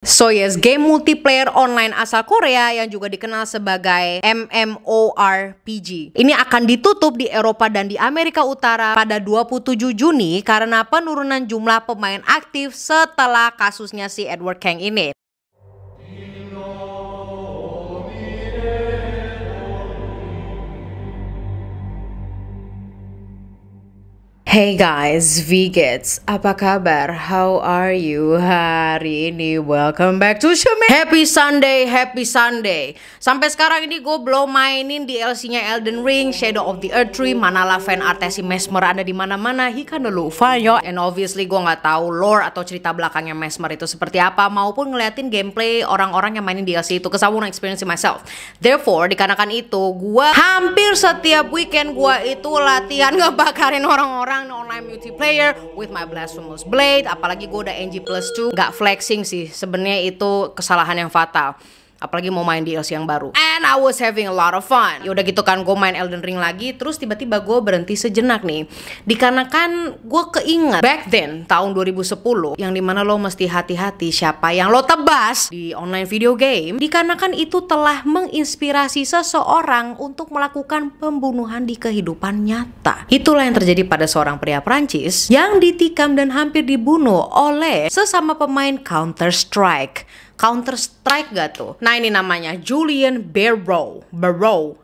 So yes, game multiplayer online asal Korea yang juga dikenal sebagai MMORPG ini akan ditutup di Eropa dan di Amerika Utara pada 27 Juni karena penurunan jumlah pemain aktif setelah kasusnya si Edward Kang ini. Hey guys, Vigets, apa kabar? How are you hari ini? Welcome back to Shumi. Happy Sunday, happy Sunday. Sampai sekarang ini gue belum mainin DLC-nya Elden Ring, Shadow of the Earth Tree. Manalah fan artnya si Mesmer ada di mana-mana. Hikan dulu, Fanyo. And obviously gue nggak tahu lore atau cerita belakangnya Mesmer itu seperti apa, maupun ngeliatin gameplay orang-orang yang mainin DLC itu. Cause I wanna experience it myself. Therefore, dikarenakan itu, gue hampir setiap weekend gue itu latihan ngebakarin orang-orang online multiplayer with my blasphemous blade. Apalagi gue udah NG plus 2, nggak flexing sih, sebenarnya itu kesalahan yang fatal. Apalagi mau main DLC yang baru. And I was having a lot of fun. Yaudah gitu kan, gue main Elden Ring lagi. Terus tiba-tiba gue berhenti sejenak nih. Dikarenakan gue keinget back then, tahun 2010, yang dimana lo mesti hati-hati siapa yang lo tebas di online video game. Dikarenakan itu telah menginspirasi seseorang untuk melakukan pembunuhan di kehidupan nyata. Itulah yang terjadi pada seorang pria Prancis yang ditikam dan hampir dibunuh oleh sesama pemain Counter-Strike. Counter-Strike gak tuh? Nah ini namanya Julien Barraud.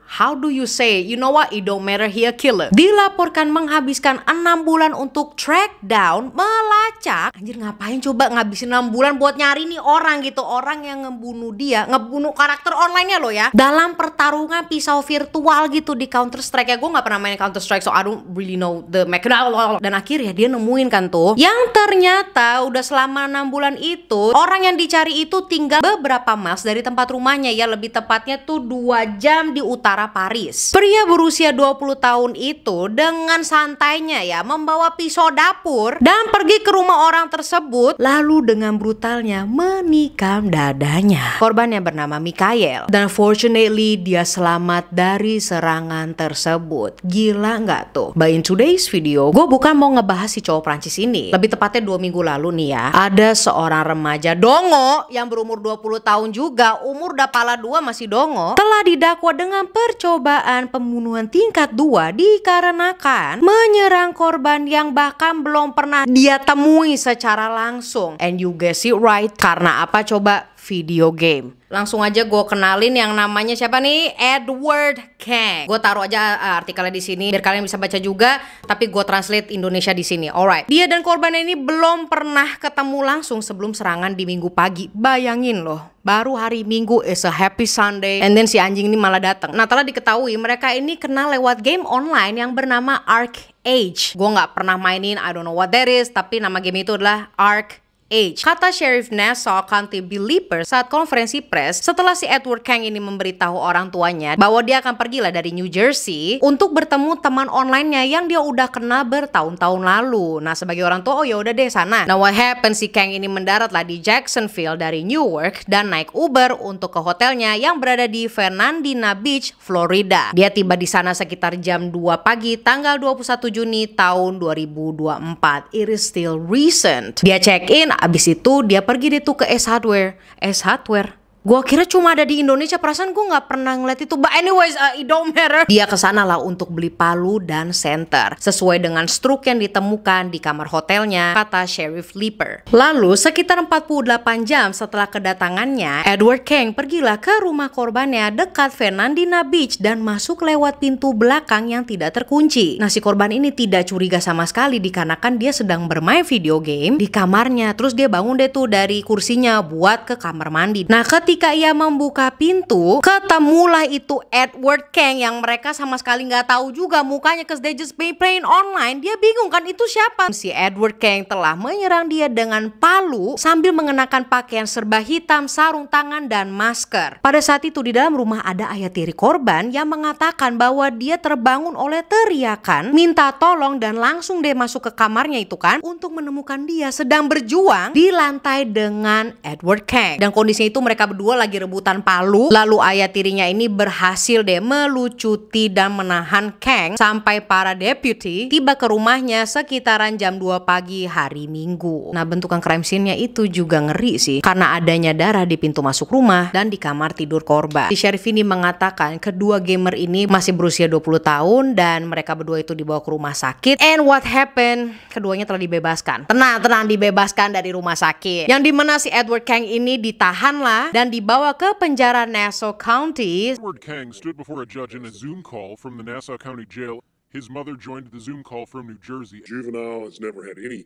How do you say? You know what? It don't matter, he a killer. Dilaporkan menghabiskan 6 bulan untuk track down, melacak. Anjir, ngapain coba ngabisin 6 bulan buat nyari nih orang gitu. Orang yang ngebunuh dia, ngebunuh karakter online-nya lo ya, dalam pertarungan pisau virtual gitu di Counter-Strike. Ya gue gak pernah main Counter-Strike, so I don't really know the mechanism. Dan akhirnya dia nemuin kan tuh, yang ternyata udah selama 6 bulan itu, orang yang dicari itu tinggal beberapa miles dari tempat rumahnya. Ya lebih tepatnya tuh 2 jam di utara Paris. Pria berusia 20 tahun itu dengan santainya ya membawa pisau dapur dan pergi ke rumah orang tersebut, lalu dengan brutalnya menikam dadanya. Korbannya bernama Mikael dan fortunately dia selamat dari serangan tersebut. Gila nggak tuh? But in today's video gue bukan mau ngebahas si cowok Prancis ini. Lebih tepatnya 2 minggu lalu nih ya, ada seorang remaja dongo yang berumur 20 tahun juga, umur udah pala 2 masih dongo, telah didakwa dengan percobaan pembunuhan tingkat 2 dikarenakan menyerang korban yang bahkan belum pernah dia temui secara langsung. And you guess it right, karena apa coba? Video game. Langsung aja gue kenalin yang namanya siapa nih? Edward Kang. Gue taruh aja artikelnya di sini biar kalian bisa baca juga, tapi gue translate Indonesia di sini. Alright. Dia dan korbannya ini belum pernah ketemu langsung sebelum serangan di Minggu pagi. Bayangin loh, baru hari Minggu is a happy Sunday, and then si anjing ini malah datang. Nah, telah diketahui mereka ini kenal lewat game online yang bernama ArcheAge. Gue nggak pernah mainin, I don't know what that is, tapi nama game itu adalah ArcheAge. Kata Sheriff Nassau County Bill Leeper saat konferensi pers setelah si Edward Kang ini memberitahu orang tuanya bahwa dia akan pergilah dari New Jersey untuk bertemu teman online-nya yang dia udah kenal bertahun-tahun lalu. Nah, sebagai orang tua, oh ya udah deh sana. Nah, what happened, si Kang ini mendaratlah di Jacksonville dari Newark dan naik Uber untuk ke hotelnya yang berada di Fernandina Beach, Florida. Dia tiba di sana sekitar jam 2 pagi tanggal 21 Juni tahun 2024. It is still recent. Dia check-in. Abis itu dia pergi deh tuh ke Ace Hardware. Gua kira cuma ada di Indonesia, perasaan gue nggak pernah ngeliat itu. But anyways, it don't matter. Dia kesana lah untuk beli palu dan senter sesuai dengan struk yang ditemukan di kamar hotelnya, kata Sheriff Leeper. Lalu sekitar 48 jam setelah kedatangannya, Edward Kang pergilah ke rumah korbannya dekat Fernandina Beach dan masuk lewat pintu belakang yang tidak terkunci. Nah, si korban ini tidak curiga sama sekali dikarenakan dia sedang bermain video game di kamarnya. Terus dia bangun deh tuh dari kursinya buat ke kamar mandi. Nah, ketika ia membuka pintu, ketemulah itu Edward Kang yang mereka sama sekali nggak tahu juga mukanya, cause they just playing online. Dia bingung kan itu siapa. Si Edward Kang telah menyerang dia dengan palu sambil mengenakan pakaian serba hitam, sarung tangan dan masker. Pada saat itu di dalam rumah ada ayah tiri korban yang mengatakan bahwa dia terbangun oleh teriakan minta tolong dan langsung dia masuk ke kamarnya itu kan untuk menemukan dia sedang berjuang di lantai dengan Edward Kang. Dan kondisinya itu mereka berdua berdua lagi rebutan palu. Lalu ayah tirinya ini berhasil deh melucuti dan menahan Kang sampai para deputy tiba ke rumahnya sekitaran jam 2 pagi hari Minggu. Nah, bentukan crime scene-nya itu juga ngeri sih karena adanya darah di pintu masuk rumah dan di kamar tidur korban. Si sheriff ini mengatakan kedua gamer ini masih berusia 20 tahun dan mereka berdua itu dibawa ke rumah sakit. And what happened? Keduanya telah dibebaskan. Tenang, dibebaskan dari rumah sakit. Yang dimana si Edward Kang ini ditahan lah dan dibawa ke penjara Nassau County. Edward Kang stood before a judge in a Zoom call from the Nassau County Jail. His mother joined the Zoom call from New Jersey. Juvenile has never had any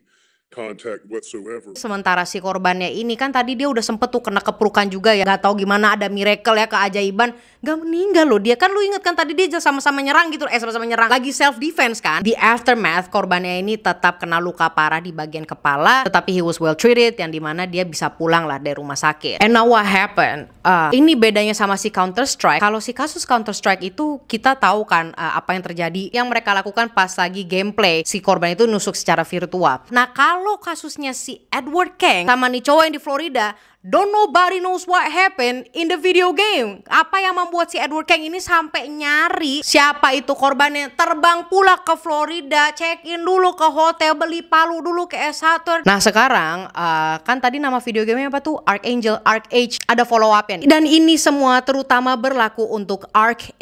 contact whatsoever. Sementara si korbannya ini kan tadi dia udah sempet tuh kena keprukan juga ya. Gak tahu gimana ada miracle ya, keajaiban. Gak meninggal loh dia. Kan lu inget kan tadi dia sama-sama nyerang gitu. Sama-sama nyerang. Lagi self defense kan. Di aftermath korbannya ini tetap kena luka parah di bagian kepala. Tetapi he was well treated. Yang dimana dia bisa pulang lah dari rumah sakit. And now what happened? Ini bedanya sama si Counter Strike. Kalau si kasus Counter Strike itu kita tahu kan apa yang terjadi. Yang mereka lakukan pas lagi gameplay. Si korban itu nusuk secara virtual. Nah kalau kasusnya si Edward Kang sama nih cowok yang di Florida, don't nobody knows what happened in the video game. Apa yang membuat si Edward Kang ini sampai nyari siapa itu korbannya, terbang pula ke Florida, check in dulu ke hotel, beli palu dulu ke S1. Nah sekarang kan tadi nama video gamenya apa tuh? Archangel, Arch. Ada follow up-nya nih. Dan ini semua terutama berlaku untuk Arch.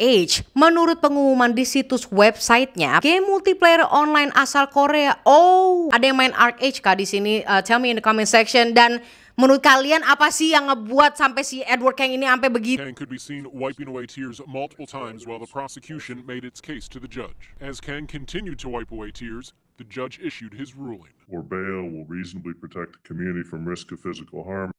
Menurut pengumuman di situs websitenya, game multiplayer online asal Korea. Oh, ada yang main Arch kah di sini? Tell me in the comment section. Dan menurut kalian apa sih yang ngebuat sampai si Edward Kang ini sampai begitu? Kang could be seen wiping away tears multiple times while the prosecution made its case to the judge. As Kang continued to wipe away tears, the judge issued his ruling. Or bail will reasonably protect the community from risk of physical harm.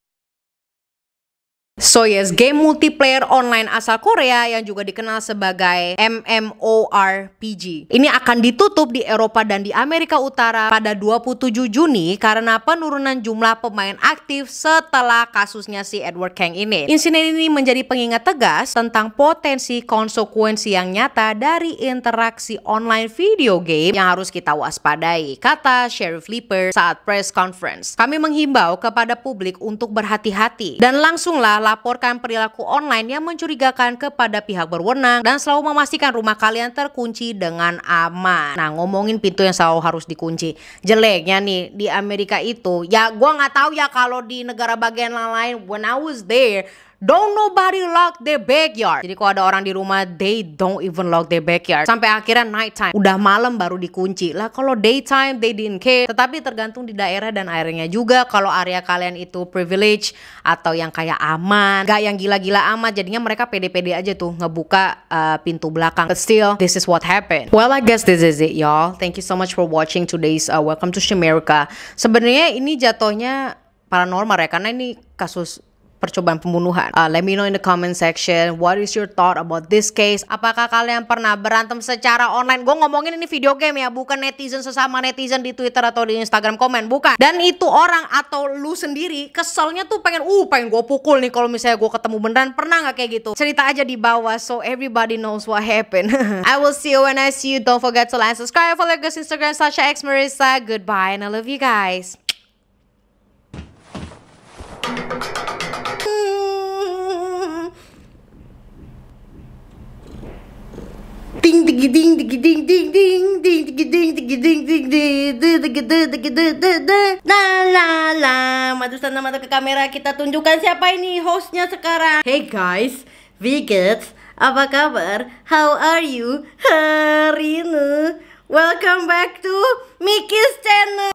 So yes, game multiplayer online asal Korea yang juga dikenal sebagai MMORPG. Ini akan ditutup di Eropa dan di Amerika Utara pada 27 Juni karena penurunan jumlah pemain aktif setelah kasusnya si Edward Kang ini. Insiden ini menjadi pengingat tegas tentang potensi konsekuensi yang nyata dari interaksi online video game yang harus kita waspadai, kata Sheriff Leeper saat press conference. Kami menghimbau kepada publik untuk berhati-hati dan langsunglah laporkan perilaku online yang mencurigakan kepada pihak berwenang dan selalu memastikan rumah kalian terkunci dengan aman. Nah, ngomongin pintu yang selalu harus dikunci, jeleknya nih di Amerika itu, ya gua nggak tahu ya kalau di negara bagian lain. When I was there, don't nobody lock their backyard. Jadi kalau ada orang di rumah, they don't even lock their backyard. Sampai akhirnya night time, udah malam baru dikunci. Lah kalau daytime, they didn't care. Tetapi tergantung di daerah dan areanya juga. Kalau area kalian itu privilege atau yang kayak aman, gak yang gila-gila amat, jadinya mereka pede-pede aja tuh ngebuka pintu belakang. But still, this is what happened. Well, I guess this is it, y'all. Thank you so much for watching today's Welcome to Shemerica. Sebenarnya ini jatuhnya paranormal ya, karena ini kasus percobaan pembunuhan. Let me know in the comment section, what is your thought about this case? Apakah kalian pernah berantem secara online? Gue ngomongin ini video game ya, bukan netizen sesama netizen di Twitter atau di Instagram komen, bukan. Dan itu orang atau lu sendiri keselnya tuh pengen gue pukul nih kalau misalnya gue ketemu beneran. Pernah nggak kayak gitu? Cerita aja di bawah so everybody knows what happened. I will see you when I see you. Don't forget to like, subscribe, follow us Instagram @SashaXMarissa. Goodbye and I love you guys. Ding ding ding ding ding ding ding ding ding ding ding ding la la. Maju sana, mata ke kamera, kita tunjukkan siapa ini hostnya sekarang. Hey guys, Vigets, apa kabar? How are you hari ini? Welcome back to Mickey's channel.